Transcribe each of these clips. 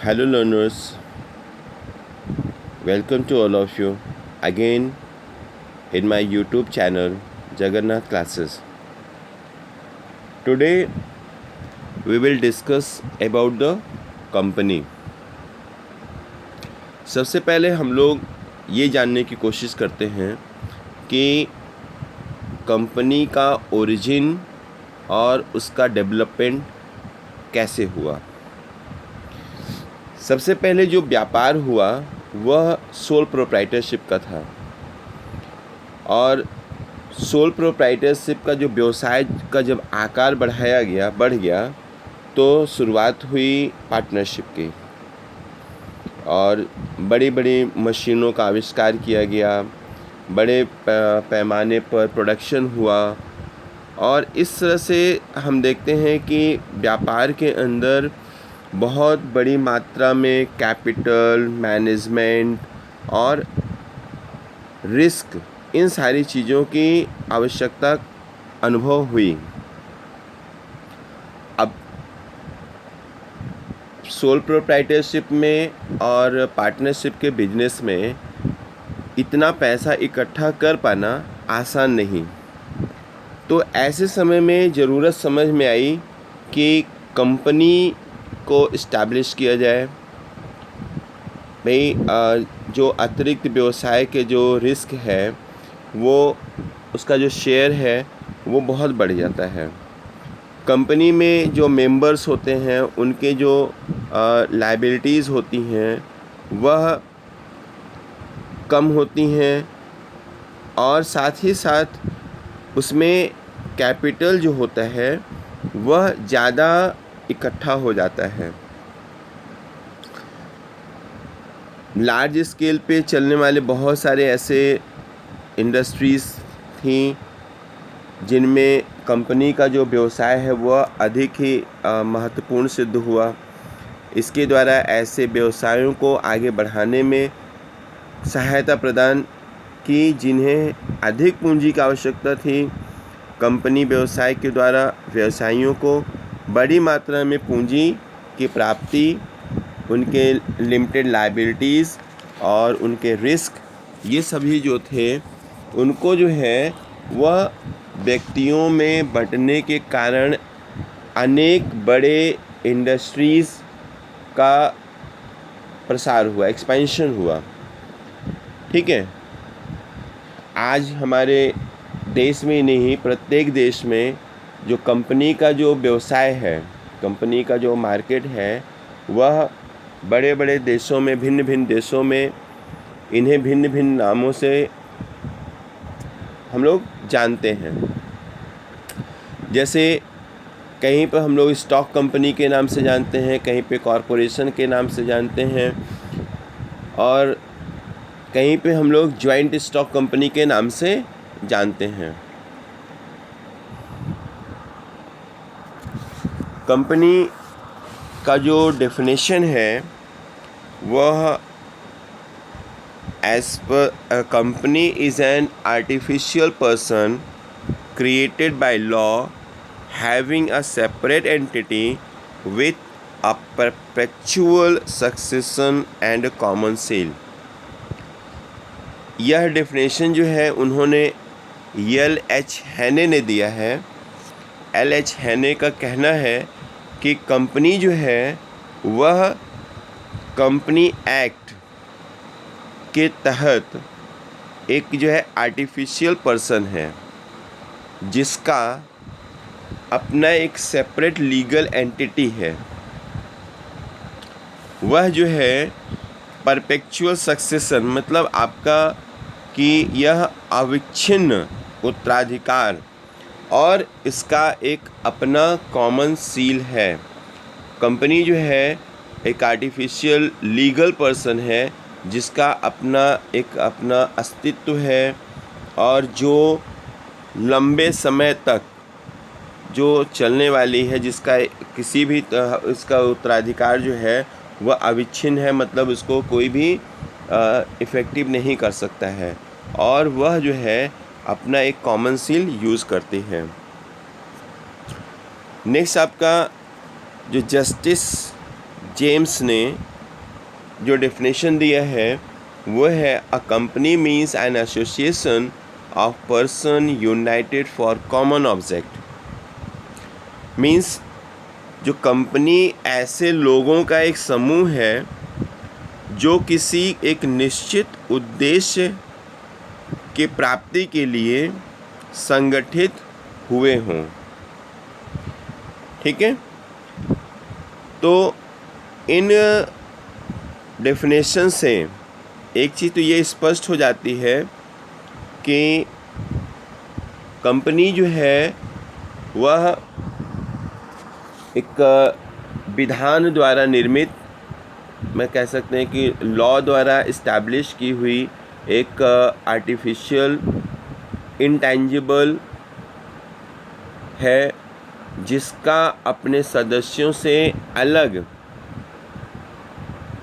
Hello, learners. Welcome to all of you again in my YouTube channel Jagannath Classes. Today we will discuss about the company. सबसे पहले हम लोग ये जानने की कोशिश करते हैं कि कंपनी का ओरिजिन और उसका डेवलपमेंट कैसे हुआ। सबसे पहले जो व्यापार हुआ वह सोल प्रोप्राइटरशिप का था और सोल प्रोप्राइटरशिप का जो व्यवसाय का जब आकार बढ़ गया तो शुरुआत हुई पार्टनरशिप की और बड़ी बड़ी मशीनों का आविष्कार किया गया, बड़े पैमाने पर प्रोडक्शन हुआ और इस तरह से हम देखते हैं कि व्यापार के अंदर बहुत बड़ी मात्रा में कैपिटल, मैनेजमेंट और रिस्क, इन सारी चीज़ों की आवश्यकता अनुभव हुई। अब सोल प्रोप्राइटरशिप में और पार्टनरशिप के बिजनेस में इतना पैसा इकट्ठा कर पाना आसान नहीं, तो ऐसे समय में ज़रूरत समझ में आई कि कंपनी को इस्टेब्लिश किया जाए। भाई जो अतिरिक्त व्यवसाय के जो रिस्क है वो उसका जो शेयर है वो बहुत बढ़ जाता है। कंपनी में जो मेंबर्स होते हैं उनके जो लायबिलिटीज़ होती हैं वह कम होती हैं और साथ ही साथ उसमें कैपिटल जो होता है वह ज़्यादा इकट्ठा हो जाता है। लार्ज स्केल पे चलने वाले बहुत सारे ऐसे इंडस्ट्रीज़ थी जिनमें कंपनी का जो व्यवसाय है वह अधिक ही महत्वपूर्ण सिद्ध हुआ। इसके द्वारा ऐसे व्यवसायों को आगे बढ़ाने में सहायता प्रदान की जिन्हें अधिक पूंजी की आवश्यकता थी। कंपनी व्यवसाय के द्वारा व्यवसायियों को बड़ी मात्रा में पूंजी की प्राप्ति, उनके लिमिटेड लायबिलिटीज़ और उनके रिस्क, ये सभी जो थे उनको जो है वह व्यक्तियों में बंटने के कारण अनेक बड़े इंडस्ट्रीज़ का प्रसार हुआ, एक्सपेंशन हुआ। ठीक है, आज हमारे देश में ही नहीं, प्रत्येक देश में जो कंपनी का जो व्यवसाय है, कंपनी का जो मार्केट है, वह बड़े बड़े देशों में, भिन्न भिन्न देशों में इन्हें भिन्न भिन्न नामों से हम लोग जानते हैं। जैसे कहीं पर हम लोग स्टॉक कंपनी के नाम से जानते हैं, कहीं पे कॉरपोरेशन के नाम से जानते हैं और कहीं पे हम लोग जॉइंट स्टॉक कंपनी के नाम से जानते हैं। कंपनी का जो डेफिनेशन है वह as per a company is an artificial person created by law having a separate entity with a perpetual succession and a common seal। यह डेफिनेशन जो है उन्होंने एल.एच. हैने ने दिया है। एल.एच. हैने का कहना है कि कंपनी जो है वह कंपनी एक्ट के तहत एक जो है आर्टिफिशियल पर्सन है जिसका अपना एक सेपरेट लीगल एंटिटी है। वह जो है परपेचुअल सक्सेशन, मतलब आपका कि यह अविच्छिन्न उत्तराधिकार और इसका एक अपना कॉमन सील है। कंपनी जो है एक आर्टिफिशियल लीगल पर्सन है जिसका अपना अस्तित्व है और जो लंबे समय तक जो चलने वाली है, जिसका किसी भी इसका उत्तराधिकार जो है वह अविच्छिन्न है, मतलब उसको कोई भी इफ़ेक्टिव नहीं कर सकता है और वह जो है अपना एक कॉमन सील यूज़ करती है। नेक्स्ट आपका जो जस्टिस जेम्स ने जो डेफिनेशन दिया है वो है a company means an association of person United for common object. Means जो कंपनी ऐसे लोगों का एक समूह है जो किसी एक निश्चित उद्देश्य की प्राप्ति के लिए संगठित हुए हों। ठीक है, तो इन डेफिनेशन से एक चीज़ तो ये स्पष्ट हो जाती है कि कंपनी जो है वह एक विधान द्वारा निर्मित, मैं कह सकते हैं कि लॉ द्वारा इस्टेब्लिश की हुई एक आर्टिफिशियल इंटेंजिबल है, जिसका अपने सदस्यों से अलग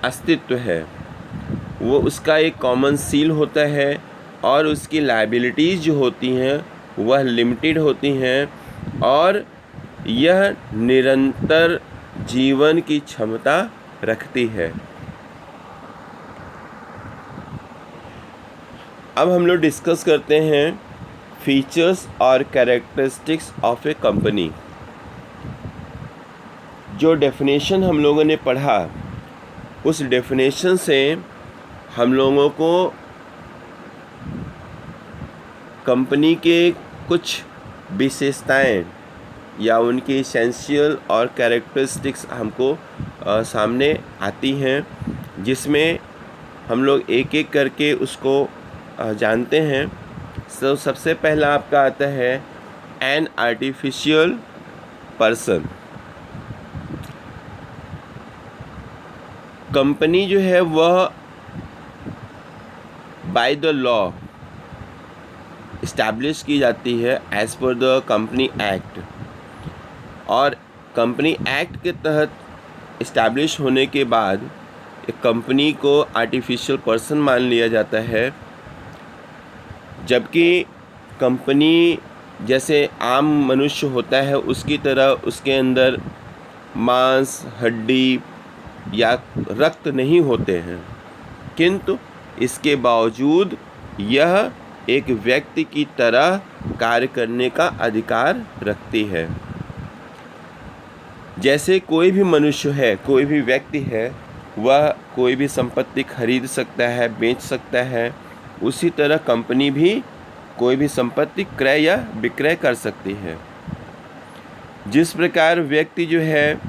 अस्तित्व है। वो उसका एक कॉमन सील होता है और उसकी लायबिलिटीज़ जो होती हैं वह लिमिटेड होती हैं और यह निरंतर जीवन की क्षमता रखती है। अब हम लोग डिस्कस करते हैं फीचर्स और कैरेक्टरिस्टिक्स ऑफ ए कंपनी। जो डेफिनेशन हम लोगों ने पढ़ा उस डेफिनेशन से हम लोगों को कंपनी के कुछ विशेषताएं या उनकी एसेंशियल और कैरेक्टरिस्टिक्स हमको सामने आती हैं, जिसमें हम लोग एक एक करके उसको जानते हैं। सबसे पहला आपका आता है एन आर्टिफिशियल पर्सन। कंपनी जो है वह बाय द लॉ इस्टेब्लिश की जाती है as per the company act, और कंपनी एक्ट के तहत इस्टेब्लिश होने के बाद एक कंपनी को आर्टिफिशियल पर्सन मान लिया जाता है। जबकि कंपनी जैसे आम मनुष्य होता है उसकी तरह उसके अंदर मांस, हड्डी या रक्त नहीं होते हैं, किंतु इसके बावजूद यह एक व्यक्ति की तरह कार्य करने का अधिकार रखती है। जैसे कोई भी मनुष्य है, कोई भी व्यक्ति है, वह कोई भी संपत्ति खरीद सकता है, बेच सकता है, उसी तरह कंपनी भी कोई भी संपत्ति क्रय या विक्रय कर सकती है। जिस प्रकार व्यक्ति जो है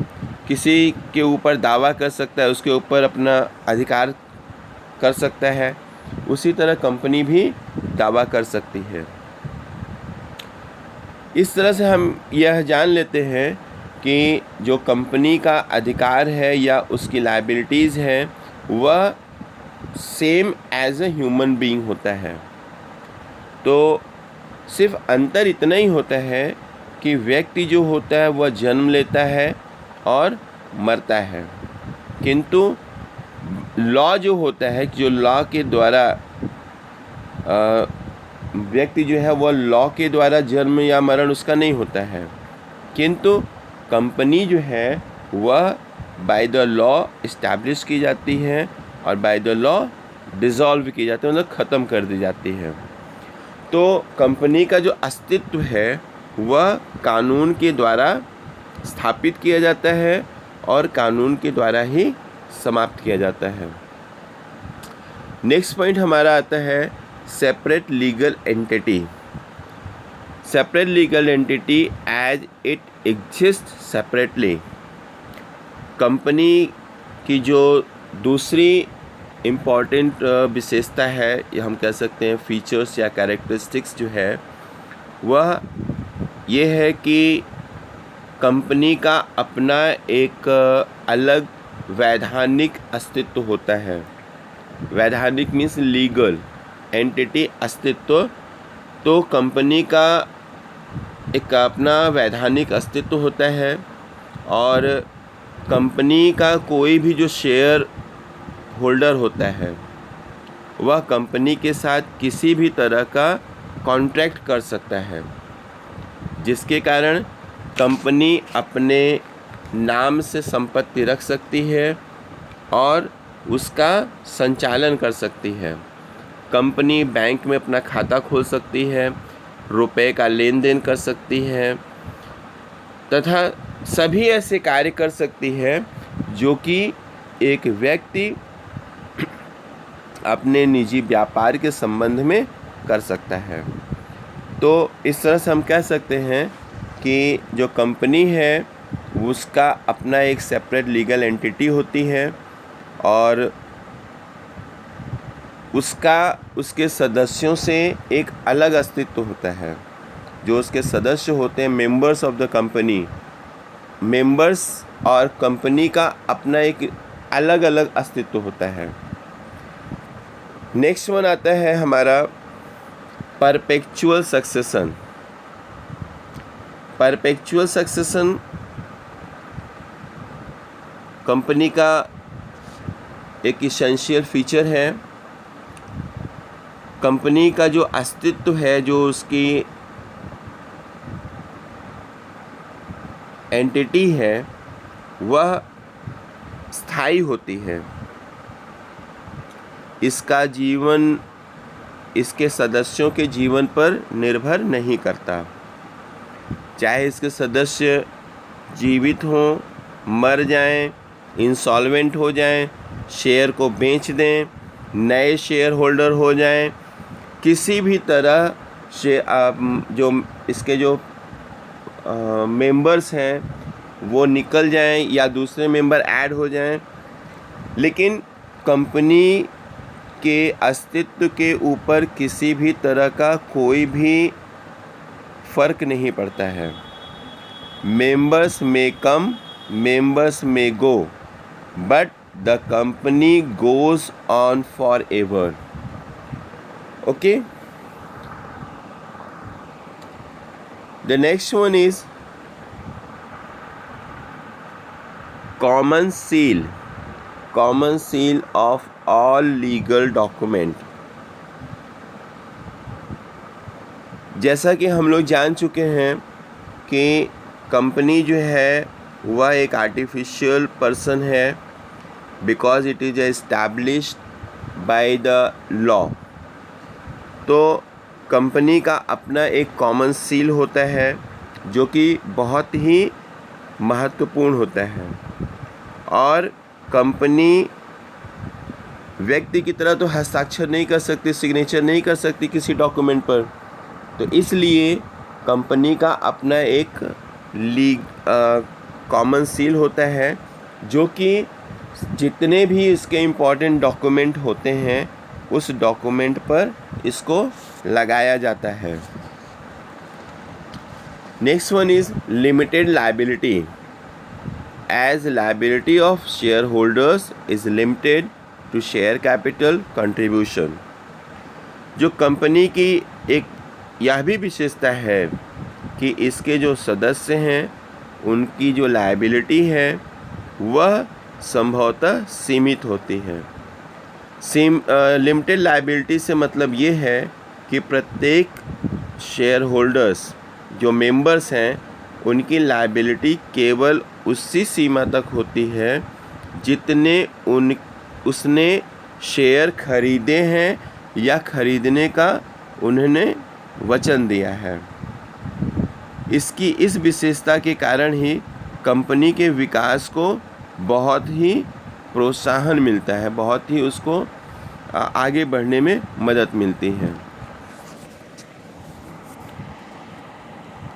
किसी के ऊपर दावा कर सकता है, उसके ऊपर अपना अधिकार कर सकता है, उसी तरह कंपनी भी दावा कर सकती है। इस तरह से हम यह जान लेते हैं कि जो कंपनी का अधिकार है या उसकी लायबिलिटीज़ है वह same as a human being होता है। तो सिर्फ अंतर इतना ही होता है कि व्यक्ति जो होता है वह जन्म लेता है और मरता है, किंतु लॉ जो होता है, जो लॉ के द्वारा व्यक्ति जो है वह लॉ के द्वारा जन्म या मरण उसका नहीं होता है, किंतु कंपनी जो है वह बाय द लॉ इस्टेब्लिश की जाती है और बाय द लॉ डिसॉल्व की जाती है, मतलब ख़त्म कर दी जाती है। तो कंपनी का जो अस्तित्व है वह कानून के द्वारा स्थापित किया जाता है और कानून के द्वारा ही समाप्त किया जाता है। नेक्स्ट पॉइंट हमारा आता है separate legal entity. Separate legal entity as it exist separately. Company की जो दूसरी इम्पॉर्टेंट विशेषता है, या हम कह सकते हैं फीचर्स या कैरेक्टरिस्टिक्स जो है, वह ये है कि कंपनी का अपना एक अलग वैधानिक अस्तित्व होता है। वैधानिक मीन्स लीगल एंटिटी, अस्तित्व। तो कंपनी का एक अपना वैधानिक अस्तित्व होता है और कंपनी का कोई भी जो शेयर होल्डर होता है वह कंपनी के साथ किसी भी तरह का कॉन्ट्रैक्ट कर सकता है, जिसके कारण कंपनी अपने नाम से संपत्ति रख सकती है और उसका संचालन कर सकती है। कंपनी बैंक में अपना खाता खोल सकती है, रुपए का लेन देन कर सकती है तथा सभी ऐसे कार्य कर सकती है जो कि एक व्यक्ति अपने निजी व्यापार के संबंध में कर सकता है। तो इस तरह से हम कह सकते हैं कि जो कंपनी है उसका अपना एक सेपरेट लीगल एंटिटी होती है और उसके सदस्यों से एक अलग अस्तित्व होता है। जो उसके सदस्य होते हैं members of the company, members और कंपनी का अपना एक अलग अलग अस्तित्व होता है। नेक्स्ट वन आता है हमारा perpetual succession. Perpetual succession company का एक इसेंशियल फीचर है। कंपनी का जो अस्तित्व है, जो उसकी एंटिटी है, वह स्थायी होती है। इसका जीवन इसके सदस्यों के जीवन पर निर्भर नहीं करता। चाहे इसके सदस्य जीवित हों, मर जाएं, इंसॉल्वेंट हो जाएं, शेयर को बेच दें, नए शेयर होल्डर हो जाएं, किसी भी तरह से जो इसके जो मेंबर्स हैं वो निकल जाएं या दूसरे मेंबर ऐड हो जाएं, लेकिन कंपनी के अस्तित्व के ऊपर किसी भी तरह का कोई भी फ़र्क नहीं पड़ता है। मेंबर्स में come, members may go, but the company goes on forever एवर। Okay, the next one is common seal of all legal document। जैसा कि हम लोग जान चुके हैं कि कंपनी जो है वह एक आर्टिफिशियल पर्सन है, because it is established by the law. तो कंपनी का अपना एक कॉमन सील होता है जो कि बहुत ही महत्वपूर्ण होता है और कंपनी व्यक्ति की तरह तो हस्ताक्षर नहीं कर सकती, सिग्नेचर नहीं कर सकती किसी डॉक्यूमेंट पर। तो इसलिए कंपनी का अपना एक कॉमन सील होता है जो कि जितने भी इसके इम्पोर्टेंट डॉक्यूमेंट होते हैं उस डॉक्यूमेंट पर इसको लगाया जाता है। Next one is limited liability. As liability of share holders is limited to share capital contribution. जो कंपनी की एक यह भी विशेषता है कि इसके जो सदस्य हैं उनकी जो लायबिलिटी है वह संभवतः सीमित होती है। लिमिटेड लायबिलिटी से मतलब ये है कि प्रत्येक शेयर होल्डर्स जो मेंबर्स हैं उनकी लायबिलिटी केवल उसी सीमा तक होती है जितने उसने शेयर खरीदे हैं या खरीदने का उन्होंने वचन दिया है। इसकी इस विशेषता के कारण ही कंपनी के विकास को बहुत ही प्रोत्साहन मिलता है, बहुत ही उसको आगे बढ़ने में मदद मिलती है।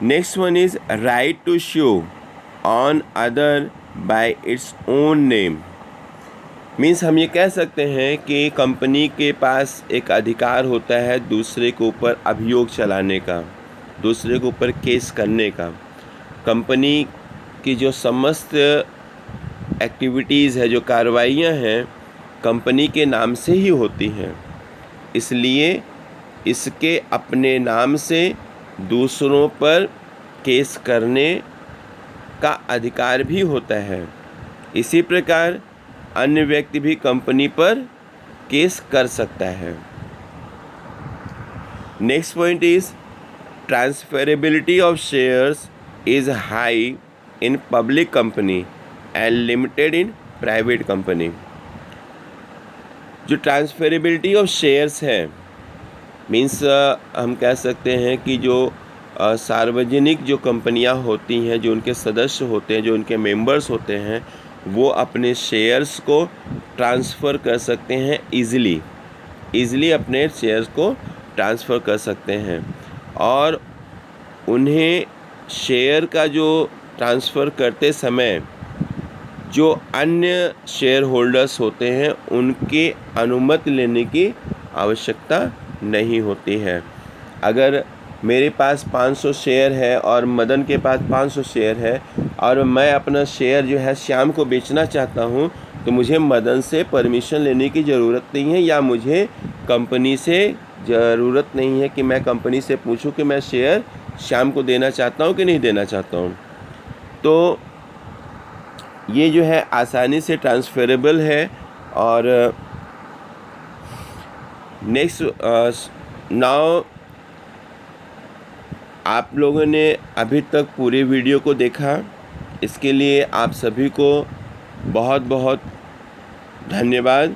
Next one is right to show on other by its own name. Means हम ये कह सकते हैं कि कंपनी के पास एक अधिकार होता है दूसरे के ऊपर अभियोग चलाने का, दूसरे के ऊपर केस करने का। कंपनी की जो समस्त एक्टिविटीज़ है, जो कार्रवाइयाँ हैं, कंपनी के नाम से ही होती हैं, इसलिए इसके अपने नाम से दूसरों पर केस करने का अधिकार भी होता है। इसी प्रकार अन्य व्यक्ति भी कंपनी पर केस कर सकता है। Next point is transferability of shares is high in public company and limited in private company. जो ट्रांसफरेबिलिटी ऑफ शेयर्स है, मीन्स हम कह सकते हैं कि जो सार्वजनिक जो कंपनियां होती हैं, जो उनके सदस्य होते हैं, जो उनके मेंबर्स होते हैं, वो अपने शेयर्स को ट्रांसफ़र कर सकते हैं ईज़िली अपने शेयर्स को ट्रांसफ़र कर सकते हैं। और उन्हें शेयर का जो ट्रांसफ़र करते समय जो अन्य शेयर होल्डर्स होते हैं, उनकी अनुमति लेने की आवश्यकता नहीं होती है। अगर मेरे पास 500 शेयर है और मदन के पास 500 शेयर है और मैं अपना शेयर जो है श्याम को बेचना चाहता हूँ, तो मुझे मदन से परमिशन लेने की ज़रूरत नहीं है, या मुझे कंपनी से ज़रूरत नहीं है कि मैं कंपनी से पूछूं कि मैं शेयर श्याम को देना चाहता हूँ कि नहीं देना चाहता हूँ। तो ये जो है आसानी से ट्रांसफरेबल है। और नेक्स्ट नाउ आप लोगों ने अभी तक पूरे वीडियो को देखा, इसके लिए आप सभी को बहुत बहुत धन्यवाद।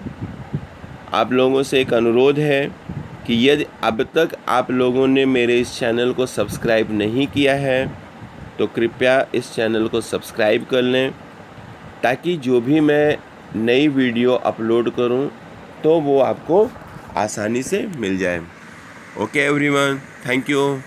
आप लोगों से एक अनुरोध है कि यदि अब तक आप लोगों ने मेरे इस चैनल को सब्सक्राइब नहीं किया है, तो कृपया इस चैनल को सब्सक्राइब कर लें, ताकि जो भी मैं नई वीडियो अपलोड करूं तो वो आपको आसानी से मिल जाए। Okay everyone, thank you.